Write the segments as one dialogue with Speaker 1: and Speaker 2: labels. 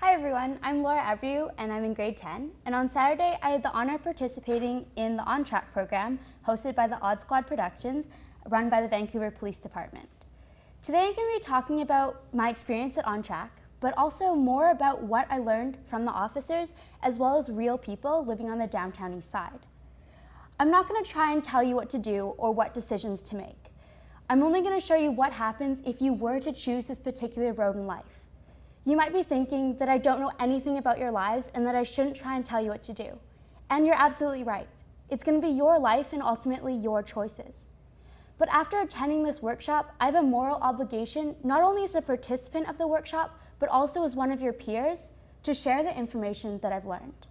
Speaker 1: Hi everyone, I'm Laura Abreu and I'm in grade 10. And on Saturday, I had the honor of participating in the On Track program hosted by the Odd Squad Productions, run by the Vancouver Police Department. Today I'm going to be talking about my experience at On Track, but also more about what I learned from the officers as well as real people living on the downtown east side. I'm not going to try and tell you what to do or what decisions to make. I'm only going to show you what happens if you were to choose this particular road in life. You might be thinking that I don't know anything about your lives and that I shouldn't try and tell you what to do. And you're absolutely right. It's going to be your life and ultimately your choices. But after attending this workshop, I have a moral obligation, not only as a participant of the workshop, but also as one of your peers, to share the information that I've learned.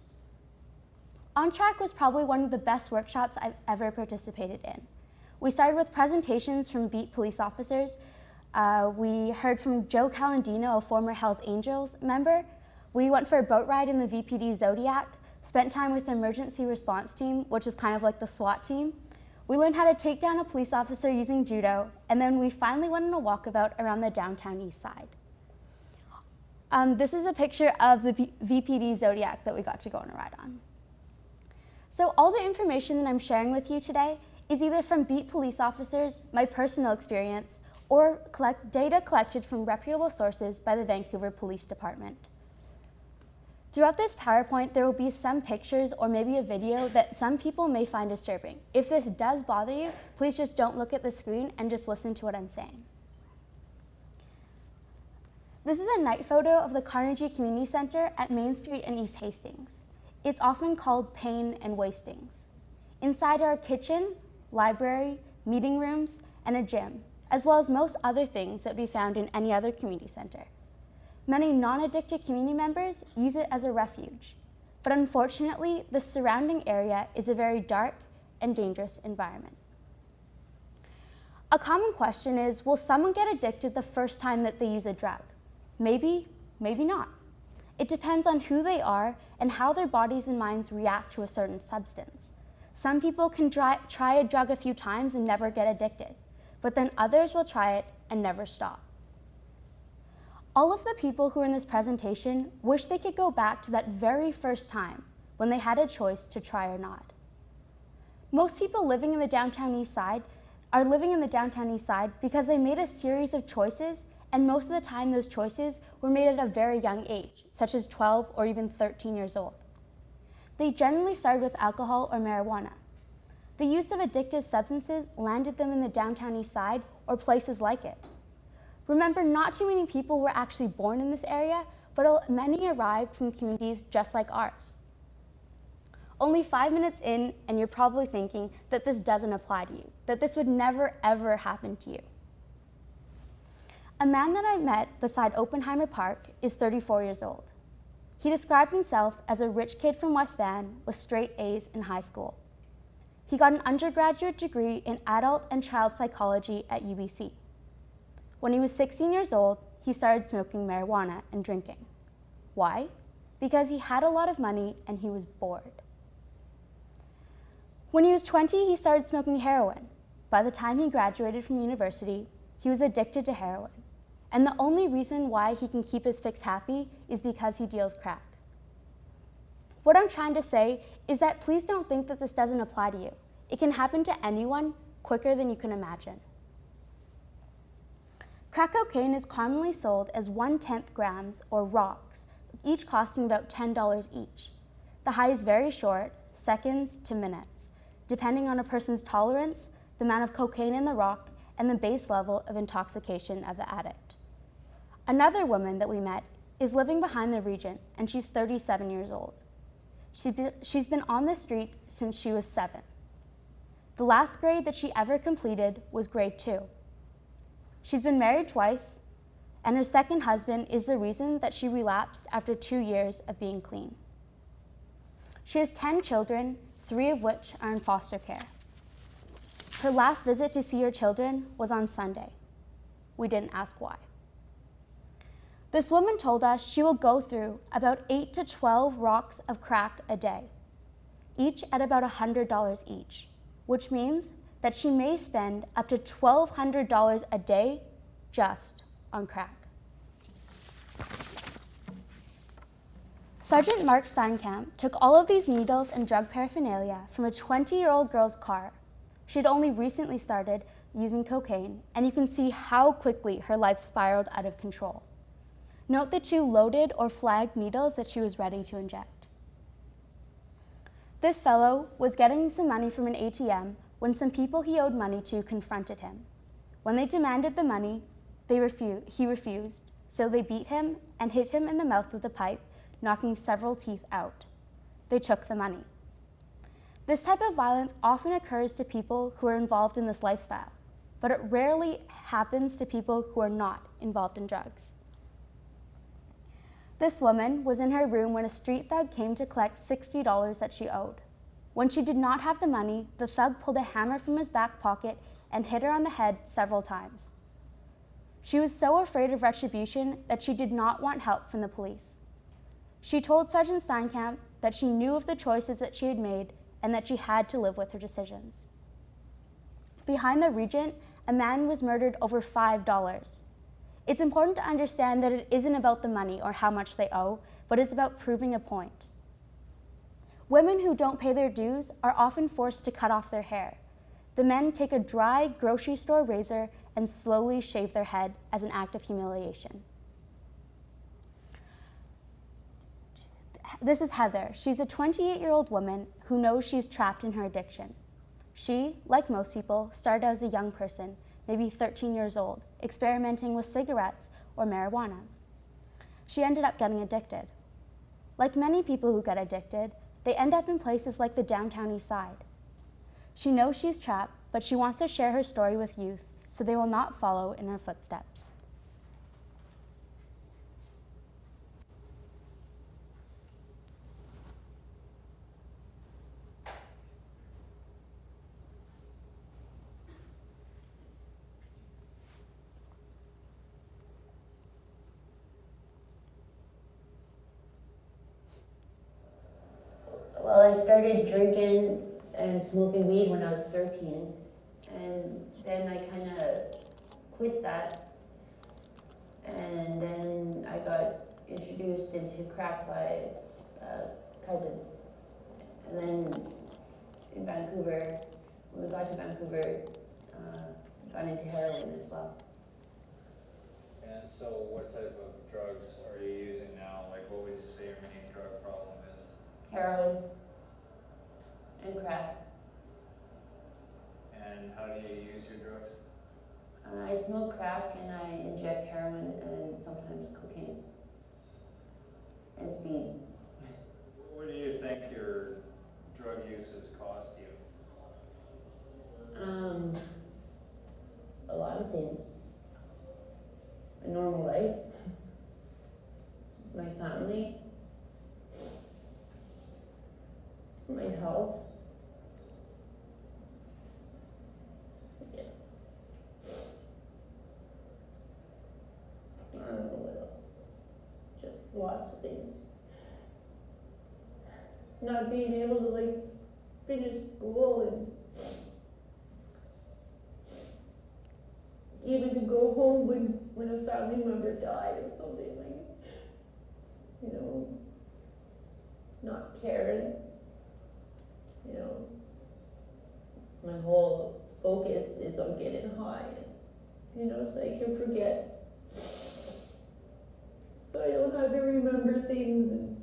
Speaker 1: On Track was probably one of the best workshops I've ever participated in. We started with presentations from beat police officers. We heard from Joe Calandino, a former Hells Angels member. We went for a boat ride in the VPD Zodiac, spent time with the emergency response team, which is kind of like the SWAT team. We learned how to take down a police officer using judo, and then we finally went on a walkabout around the downtown east side. This is a picture of the VPD Zodiac that we got to go on a ride on. So all the information that I'm sharing with you today is either from beat police officers, my personal experience, or data collected from reputable sources by the Vancouver Police Department. Throughout this PowerPoint, there will be some pictures or maybe a video that some people may find disturbing. If this does bother you, please just don't look at the screen and just listen to what I'm saying. This is a night photo of the Carnegie Community Center at Main Street in East Hastings. It's often called Pain and Wastings. Inside are a kitchen, library, meeting rooms, and a gym, as well as most other things that we found in any other community center. Many non-addicted community members use it as a refuge, but unfortunately, the surrounding area is a very dark and dangerous environment. A common question is, will someone get addicted the first time that they use a drug? Maybe, maybe not. It depends on who they are and how their bodies and minds react to a certain substance. Some people can try a drug a few times and never get addicted, but then others will try it and never stop. All of the people who are in this presentation wish they could go back to that very first time when they had a choice to try or not. Most people living in the downtown east side are living in the downtown east side because they made a series of choices, and most of the time those choices were made at a very young age, such as 12 or even 13 years old. They generally started with alcohol or marijuana. The use of addictive substances landed them in the downtown east side or places like it. Remember, not too many people were actually born in this area, but many arrived from communities just like ours. Only 5 minutes in, and you're probably thinking that this doesn't apply to you, that this would never ever happen to you. A man that I met beside Oppenheimer Park is 34 years old. He described himself as a rich kid from West Van with straight A's in high school. He got an undergraduate degree in adult and child psychology at UBC. When he was 16 years old, he started smoking marijuana and drinking. Why? Because he had a lot of money and he was bored. When he was 20, he started smoking heroin. By the time he graduated from university, he was addicted to heroin. And the only reason why he can keep his fix happy is because he deals crack. What I'm trying to say is that please don't think that this doesn't apply to you. It can happen to anyone quicker than you can imagine. Crack cocaine is commonly sold as 1/10 grams or rocks, each costing about $10 each. The high is very short, seconds to minutes, depending on a person's tolerance, the amount of cocaine in the rock, and the base level of intoxication of the addict. Another woman that we met is living behind the Regent, and she's 37 years old. She's been on the street since she was 7. The last grade that she ever completed was grade 2. She's been married twice, and her second husband is the reason that she relapsed after 2 years of being clean. She has 10 children, 3 of which are in foster care. Her last visit to see her children was on Sunday. We didn't ask why. This woman told us she will go through about 8 to 12 rocks of crack a day, each at about $100 each, which means that she may spend up to $1,200 a day just on crack. Sergeant Mark Steinkamp took all of these needles and drug paraphernalia from a 20-year-old girl's car. She had only recently started using cocaine, and you can see how quickly her life spiraled out of control. Note the 2 loaded or flagged needles that she was ready to inject. This fellow was getting some money from an ATM when some people he owed money to confronted him. When they demanded the money, he refused, so they beat him and hit him in the mouth with a pipe, knocking several teeth out. They took the money. This type of violence often occurs to people who are involved in this lifestyle, but it rarely happens to people who are not involved in drugs. This woman was in her room when a street thug came to collect $60 that she owed. When she did not have the money, the thug pulled a hammer from his back pocket and hit her on the head several times. She was so afraid of retribution that she did not want help from the police. She told Sergeant Steinkamp that she knew of the choices that she had made and that she had to live with her decisions. Behind the Regent, a man was murdered over $5. It's important to understand that it isn't about the money or how much they owe, but it's about proving a point. Women who don't pay their dues are often forced to cut off their hair. The men take a dry grocery store razor and slowly shave their head as an act of humiliation. This is Heather. She's a 28-year-old woman who knows she's trapped in her addiction. She, like most people, started as a young person, maybe 13 years old, experimenting with cigarettes or marijuana. She ended up getting addicted. Like many people who get addicted, they end up in places like the downtown east side. She knows she's trapped, but she wants to share her story with youth so they will not follow in her footsteps.
Speaker 2: Well, I started drinking and smoking weed when I was 13, and then I kind of quit that, and then I got introduced into crack by a cousin. And then in Vancouver, when we got to Vancouver, got into heroin as well.
Speaker 3: And so what type of drugs are you using now? Like, what would you say your main drug problem is?
Speaker 2: Heroin and crack.
Speaker 3: And how do you use your drugs?
Speaker 2: I smoke crack and I inject heroin and sometimes cocaine and speed.
Speaker 3: What do you think your drug use has cost you?
Speaker 2: A lot of things. A normal life, my family, my health. Yeah. I don't know what else. Just lots of things. Not being able to finish school and even to go home when a family member died or something, not caring, my whole focus is on getting high, so I can forget, so I don't have to remember things and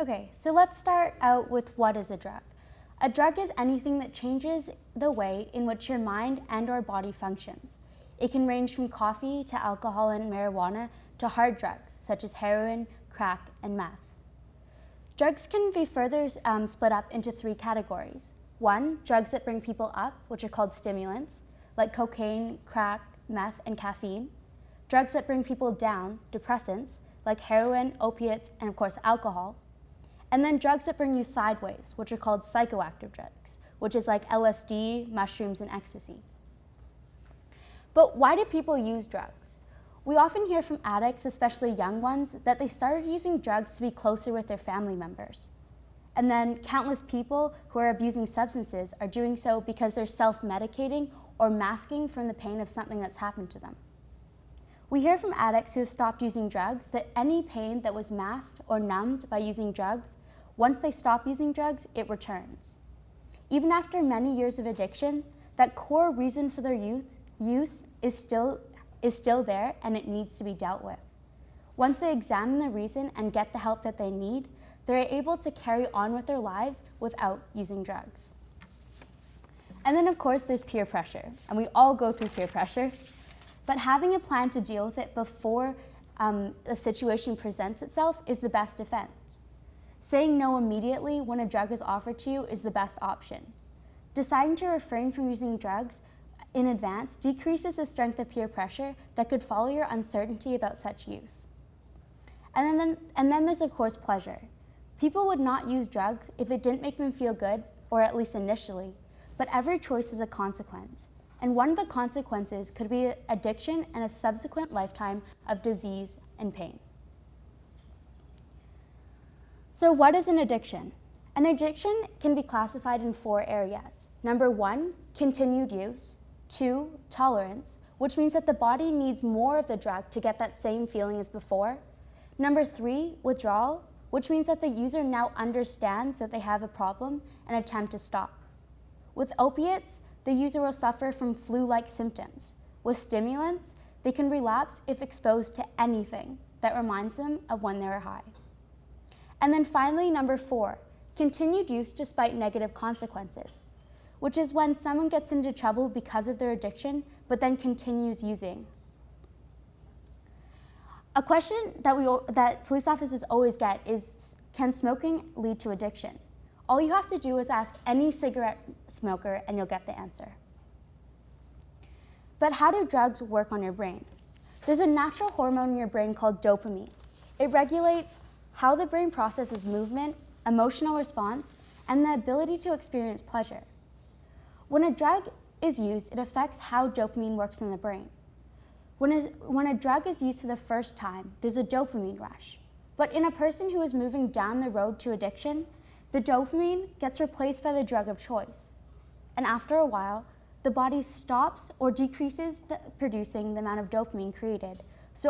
Speaker 1: Okay, so let's start out with what is a drug. A drug is anything that changes the way in which your mind and or body functions. It can range from coffee to alcohol and marijuana to hard drugs such as heroin, crack, and meth. Drugs can be further split up into 3 categories. 1, drugs that bring people up, which are called stimulants, like cocaine, crack, meth, and caffeine. Drugs that bring people down, depressants, like heroin, opiates, and of course alcohol. And then drugs that bring you sideways, which are called psychoactive drugs, which is like LSD, mushrooms, and ecstasy. But why do people use drugs? We often hear from addicts, especially young ones, that they started using drugs to be closer with their family members. And then countless people who are abusing substances are doing so because they're self-medicating or masking from the pain of something that's happened to them. We hear from addicts who have stopped using drugs that any pain that was masked or numbed by using drugs, once they stop using drugs, it returns. Even after many years of addiction, that core reason for their use is still there, and it needs to be dealt with. Once they examine the reason and get the help that they need, they're able to carry on with their lives without using drugs. And then of course there's peer pressure, and we all go through peer pressure, but having a plan to deal with it before the situation presents itself is the best defense. Saying no immediately when a drug is offered to you is the best option. Deciding to refrain from using drugs in advance decreases the strength of peer pressure that could follow your uncertainty about such use. And then there's of course pleasure. People would not use drugs if it didn't make them feel good, or at least initially, but every choice is a consequence. And one of the consequences could be addiction and a subsequent lifetime of disease and pain. So what is an addiction? An addiction can be classified in 4 areas. Number 1, continued use. 2, tolerance, which means that the body needs more of the drug to get that same feeling as before. Number 3, withdrawal, which means that the user now understands that they have a problem and attempt to stop. With opiates, the user will suffer from flu-like symptoms. With stimulants, they can relapse if exposed to anything that reminds them of when they were high. And then finally, number 4, continued use despite negative consequences, which is when someone gets into trouble because of their addiction, but then continues using. A question that police officers always get is, can smoking lead to addiction? All you have to do is ask any cigarette smoker and you'll get the answer. But how do drugs work on your brain? There's a natural hormone in your brain called dopamine. It regulates how the brain processes movement, emotional response, and the ability to experience pleasure. When a drug is used, it affects how dopamine works in the brain. When a drug is used for the first time, there's a dopamine rush. But in a person who is moving down the road to addiction, the dopamine gets replaced by the drug of choice. And after a while, the body stops or decreases producing the amount of dopamine created. So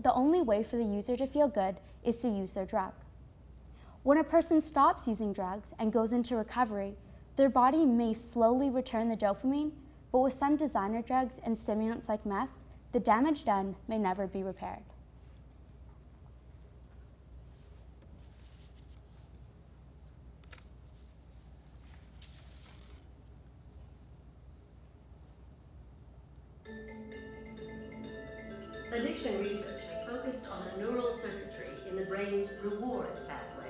Speaker 1: the only way for the user to feel good is to use their drug. When a person stops using drugs and goes into recovery, their body may slowly return the dopamine, but with some designer drugs and stimulants like meth, the damage done may never be repaired.
Speaker 4: Addiction research has focused on the neural circuitry in the brain's reward pathway,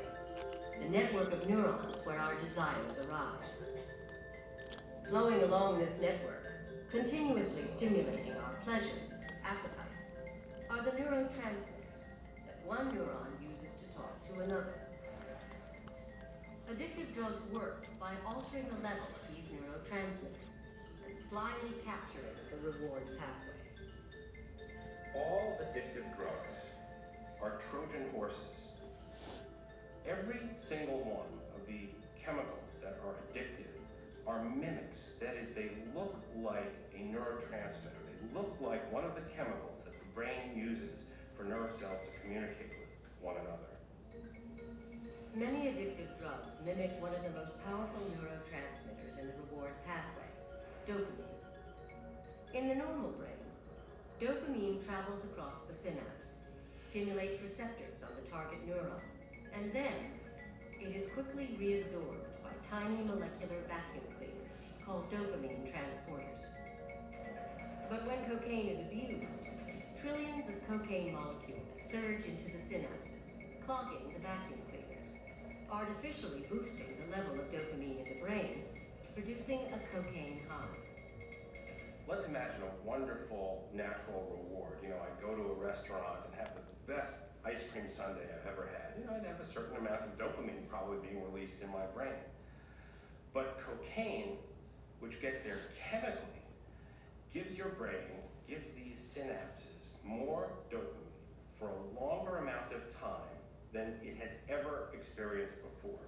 Speaker 4: the network of neurons where our desires arise. Flowing along this network, continuously stimulating our pleasures, appetites, are the neurotransmitters that one neuron uses to talk to another. Addictive drugs work by altering the level of these neurotransmitters and slyly capturing the reward pathway.
Speaker 5: All addictive drugs are Trojan horses. Every single one of the chemicals that are addictive are mimics. That is, they look like a neurotransmitter. They look like one of the chemicals that the brain uses for nerve cells to communicate with one another.
Speaker 4: Many addictive drugs mimic one of the most powerful neurotransmitters in the reward pathway, dopamine. In the normal brain, dopamine travels across the synapse, stimulates receptors on the target neuron, and then it is quickly reabsorbed by tiny molecular vacuum cleaners called dopamine transporters. But when cocaine is abused, trillions of cocaine molecules surge into the synapses, clogging the vacuum cleaners, artificially boosting the level of dopamine in the brain, producing a cocaine high.
Speaker 5: Let's imagine a wonderful natural reward. You know, I go to a restaurant and have the best ice cream sundae I've ever had. You know, I'd have a certain amount of dopamine probably being released in my brain. But cocaine, which gets there chemically, gives your brain, gives these synapses more dopamine for a longer amount of time than it has ever experienced before.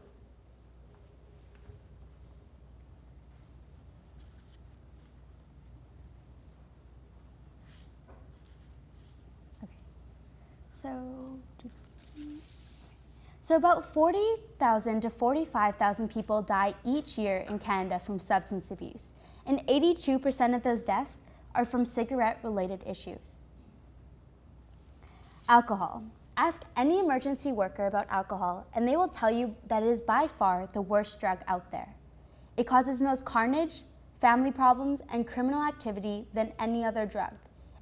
Speaker 1: So about 40,000 to 45,000 people die each year in Canada from substance abuse, and 82% of those deaths are from cigarette-related issues. Alcohol. Ask any emergency worker about alcohol, and they will tell you that it is by far the worst drug out there. It causes the most carnage, family problems, and criminal activity than any other drug,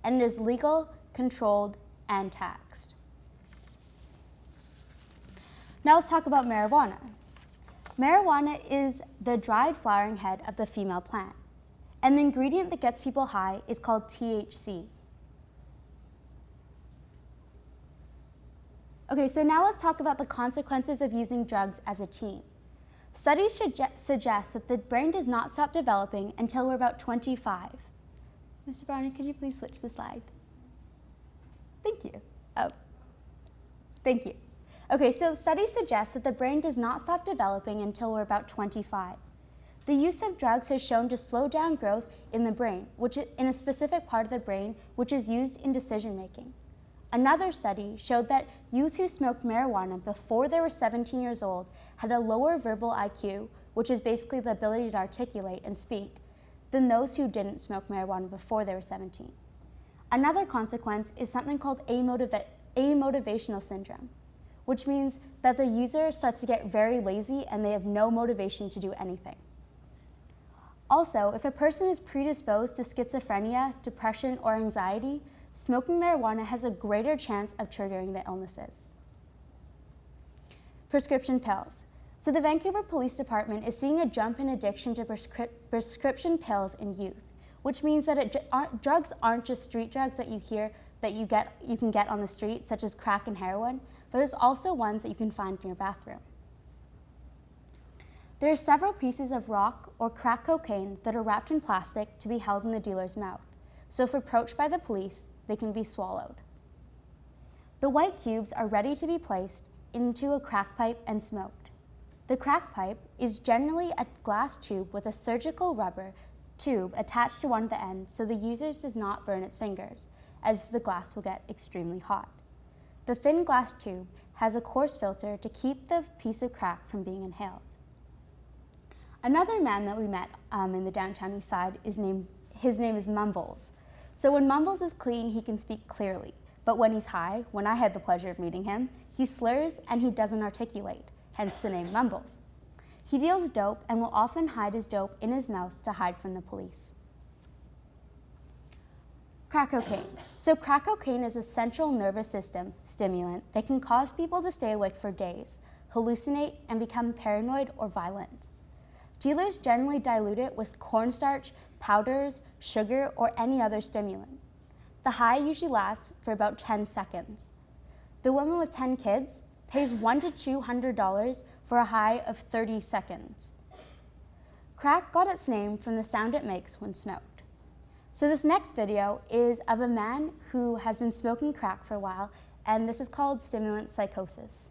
Speaker 1: and it is legal, controlled, and taxed. Now let's talk about marijuana. Marijuana is the dried flowering head of the female plant, and the ingredient that gets people high is called THC. Okay, so now let's talk about the consequences of using drugs as a teen. Studies suggest that the brain does not stop developing until we're about 25. Mr. Browning, could you please switch the slide? Thank you. Oh, thank you. Okay, so studies suggest that the brain does not stop developing until we're about 25. The use of drugs has shown to slow down growth in the brain, which is in a specific part of the brain, which is used in decision making. Another study showed that youth who smoked marijuana before they were 17 years old had a lower verbal IQ, which is basically the ability to articulate and speak, than those who didn't smoke marijuana before they were 17. Another consequence is something called amotivational syndrome, which means that the user starts to get very lazy and they have no motivation to do anything. Also, if a person is predisposed to schizophrenia, depression, or anxiety, smoking marijuana has a greater chance of triggering the illnesses. Prescription pills. So the Vancouver Police Department is seeing a jump in addiction to prescription pills in youth, which means that drugs aren't just street drugs that you hear that you can get on the street, such as crack and heroin, but there's also ones that you can find in your bathroom. There are several pieces of rock or crack cocaine that are wrapped in plastic to be held in the dealer's mouth, so if approached by the police, they can be swallowed. The white cubes are ready to be placed into a crack pipe and smoked. The crack pipe is generally a glass tube with a surgical rubber tube attached to one of the ends so the user does not burn its fingers, as the glass will get extremely hot. The thin glass tube has a coarse filter to keep the piece of crack from being inhaled. Another man that we met in the downtown east side, his name is Mumbles. So when Mumbles is clean, he can speak clearly. But when he's high, when I had the pleasure of meeting him, he slurs and he doesn't articulate, hence the name Mumbles. He deals dope and will often hide his dope in his mouth to hide from the police. Crack cocaine. So crack cocaine is a central nervous system stimulant that can cause people to stay awake for days, hallucinate, and become paranoid or violent. Dealers generally dilute it with cornstarch, powders, sugar, or any other stimulant. The high usually lasts for about 10 seconds. The woman with 10 kids pays $100 to $200 for a high of 30 seconds. Crack got its name from the sound it makes when smoked. So this next video is of a man who has been smoking crack for a while, and this is called stimulant psychosis.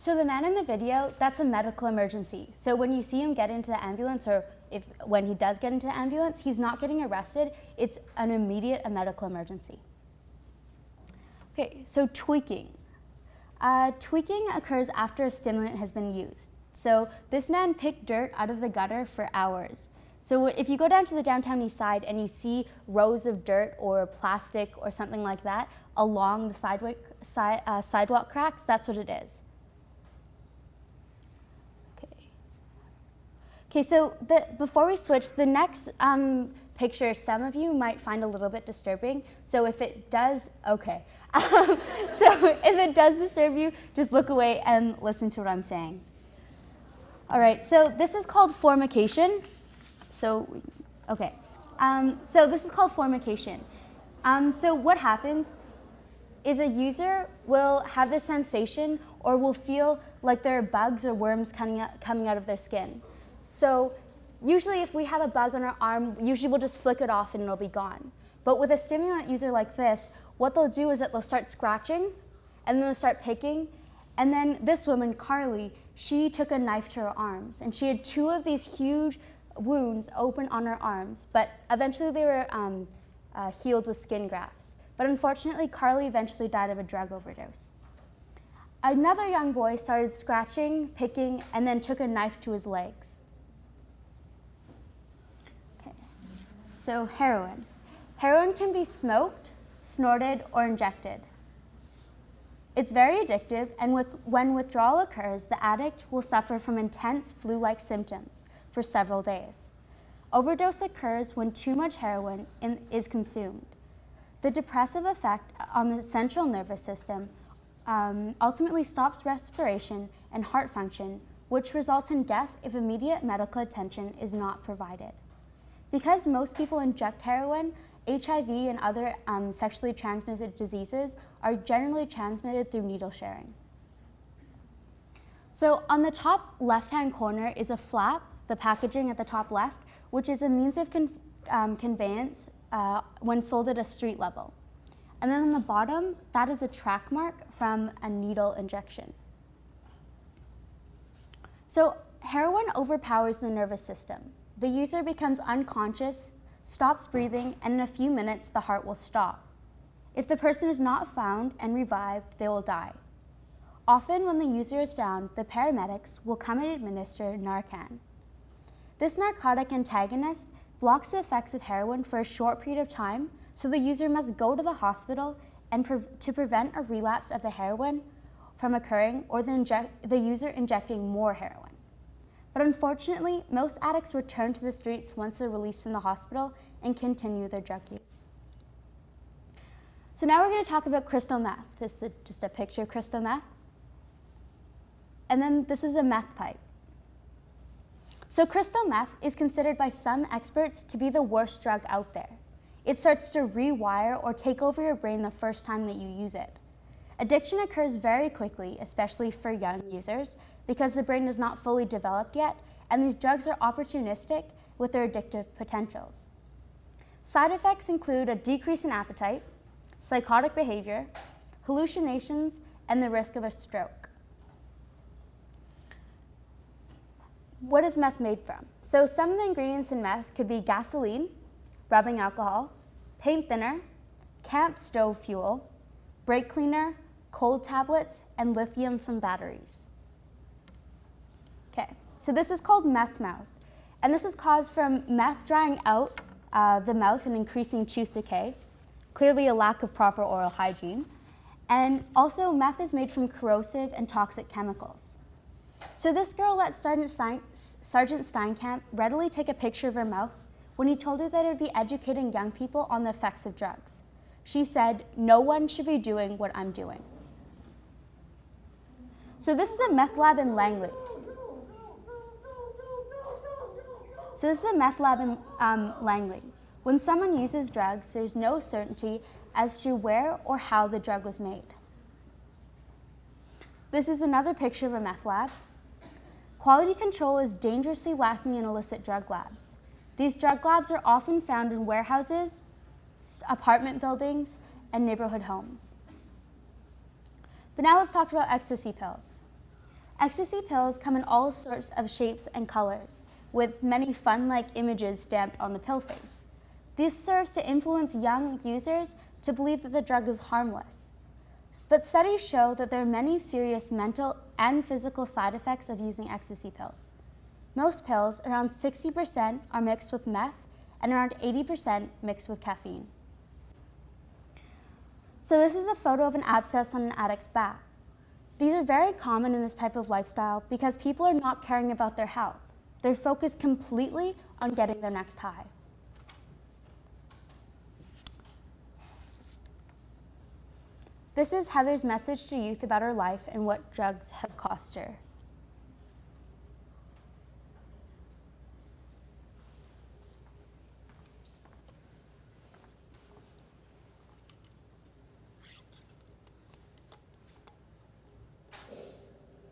Speaker 1: So the man in the video, that's a medical emergency. So when you see him get into the ambulance or when he does get into the ambulance, he's not getting arrested. It's an immediate medical emergency. Okay, so tweaking. Tweaking occurs after a stimulant has been used. So this man picked dirt out of the gutter for hours. So if you go down to the downtown east side and you see rows of dirt or plastic or something like that along the sidewalk cracks, that's what it is. Okay, so before we switch, the next picture some of you might find a little bit disturbing. So if it does, okay. So if it does disturb you, just look away and listen to what I'm saying. All right, so this is called formication. So, okay. So this is called formication. So what happens is a user will have this sensation or will feel like there are bugs or worms coming out of their skin. So usually if we have a bug on our arm, usually we'll just flick it off and it'll be gone. But with a stimulant user like this, what they'll do is that they'll start scratching and then they'll start picking. And then this woman, Carly, she took a knife to her arms and she had 2 of these huge wounds open on her arms, but eventually they were healed with skin grafts. But unfortunately, Carly eventually died of a drug overdose. Another young boy started scratching, picking, and then took a knife to his legs. Okay. So heroin. Heroin can be smoked, snorted, or injected. It's very addictive, and when withdrawal occurs, the addict will suffer from intense flu-like symptoms for several days. Overdose occurs when too much heroin is consumed. The depressive effect on the central nervous system ultimately stops respiration and heart function, which results in death if immediate medical attention is not provided. Because most people inject heroin, HIV and other sexually transmitted diseases are generally transmitted through needle sharing. So on the top left-hand corner is a flap, the packaging at the top left, which is a means of conveyance when sold at a street level. And then on the bottom, that is a track mark from a needle injection. So heroin overpowers the nervous system. The user becomes unconscious, stops breathing, and in a few minutes, the heart will stop. If the person is not found and revived, they will die. Often when the user is found, the paramedics will come and administer Narcan. This narcotic antagonist blocks the effects of heroin for a short period of time, so the user must go to the hospital and to prevent a relapse of the heroin from occurring or the user injecting more heroin. But unfortunately, most addicts return to the streets once they're released from the hospital and continue their drug use. So now we're going to talk about crystal meth. This is just a picture of crystal meth. And then this is a meth pipe. So crystal meth is considered by some experts to be the worst drug out there. It starts to rewire or take over your brain the first time that you use it. Addiction occurs very quickly, especially for young users, because the brain is not fully developed yet, and these drugs are opportunistic with their addictive potentials. Side effects include a decrease in appetite, psychotic behavior, hallucinations, and the risk of a stroke. What is meth made from? So some of the ingredients in meth could be gasoline, rubbing alcohol, paint thinner, camp stove fuel, brake cleaner, cold tablets, and lithium from batteries. Okay, so this is called meth mouth, and this is caused from meth drying out the mouth and increasing tooth decay, clearly a lack of proper oral hygiene, and also meth is made from corrosive and toxic chemicals. So this girl let Sergeant Steinkamp readily take a picture of her mouth when he told her that it would be educating young people on the effects of drugs. She said, "No one should be doing what I'm doing." So this is a meth lab in Langley. When someone uses drugs, there's no certainty as to where or how the drug was made. This is another picture of a meth lab. Quality control is dangerously lacking in illicit drug labs. These drug labs are often found in warehouses, apartment buildings, and neighborhood homes. But now let's talk about ecstasy pills. Ecstasy pills come in all sorts of shapes and colors, with many fun-like images stamped on the pill face. This serves to influence young users to believe that the drug is harmless. But studies show that there are many serious mental and physical side effects of using ecstasy pills. Most pills, around 60%, are mixed with meth, and around 80% mixed with caffeine. So this is a photo of an abscess on an addict's back. These are very common in this type of lifestyle because people are not caring about their health. They're focused completely on getting their next high. This is Heather's message to youth about her life and what drugs have cost her.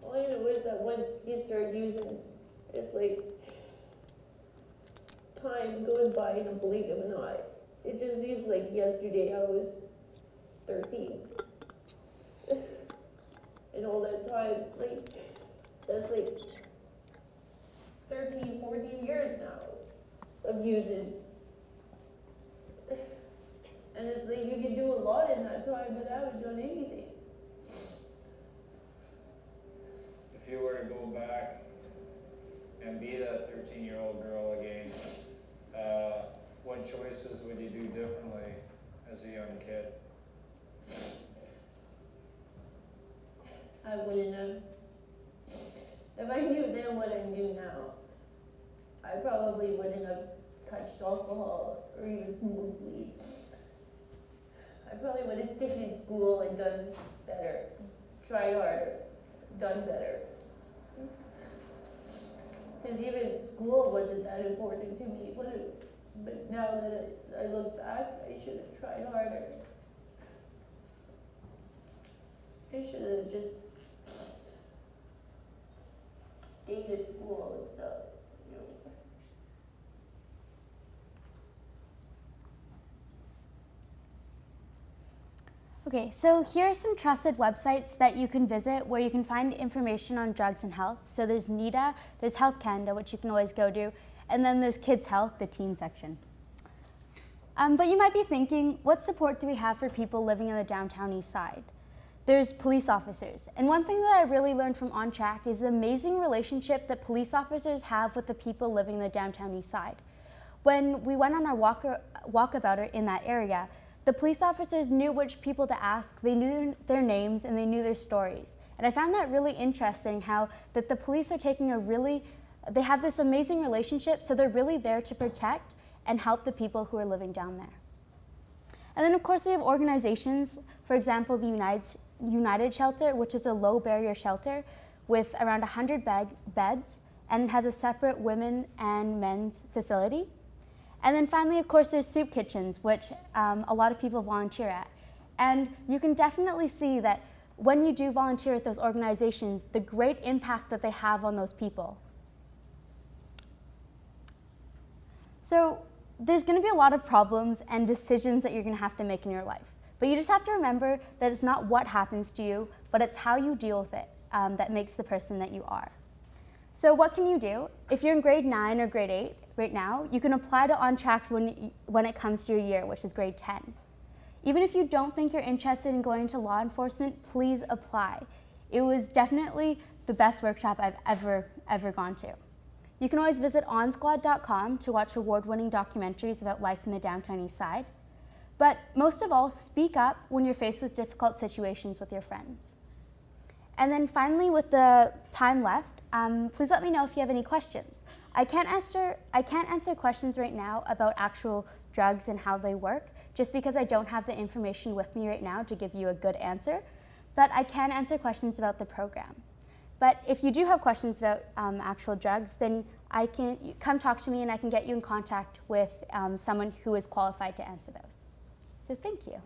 Speaker 2: All I know is that once you start using, it's like time goes by in a blink of an eye. It just seems like yesterday I was 13. And all that time, like, that's like 13, 14 years now of using. And it's like you can do a lot in that time, but I haven't done anything.
Speaker 3: If you were to go back and be that 13-year-old girl again, what choices would you do differently as a young kid?
Speaker 2: I wouldn't have. If I knew then what I knew now, I probably wouldn't have touched alcohol or even smoked weed. I probably would have stayed in school and done better, tried harder, done better. Because even school wasn't that important to me, but now that I look back, I should have tried harder. I should have just stayed at school and stuff, you know.
Speaker 1: Okay, so here are some trusted websites that you can visit where you can find information on drugs and health. So there's NIDA, there's Health Canada, which you can always go to, and then there's Kids Health, the teen section. But you might be thinking, what support do we have for people living in the downtown east side? There's police officers. And one thing that I really learned from On Track is the amazing relationship that police officers have with the people living in the downtown east side. When we went on our walkabout in that area, the police officers knew which people to ask, they knew their names, and they knew their stories. And I found that really interesting, how that the police are taking they have this amazing relationship, so they're really there to protect and help the people who are living down there. And then of course we have organizations, for example, the United Shelter, which is a low barrier shelter with around 100 beds, and it has a separate women and men's facility. And then finally, of course, there's soup kitchens, which a lot of people volunteer at. And you can definitely see that when you do volunteer at those organizations, the great impact that they have on those people. So there's going to be a lot of problems and decisions that you're going to have to make in your life. But you just have to remember that it's not what happens to you, but it's how you deal with it that makes the person that you are. So what can you do? If you're in grade 9 or grade 8 right now, you can apply to On Track when it comes to your year, which is grade 10. Even if you don't think you're interested in going into law enforcement, please apply. It was definitely the best workshop I've ever gone to. You can always visit onsquad.com to watch award-winning documentaries about life in the downtown east side. But most of all, speak up when you're faced with difficult situations with your friends. And then finally, with the time left, please let me know if you have any questions. I can't answer questions right now about actual drugs and how they work, just because I don't have the information with me right now to give you a good answer, but I can answer questions about the program. But if you do have questions about actual drugs, then come talk to me and I can get you in contact with someone who is qualified to answer those. So thank you.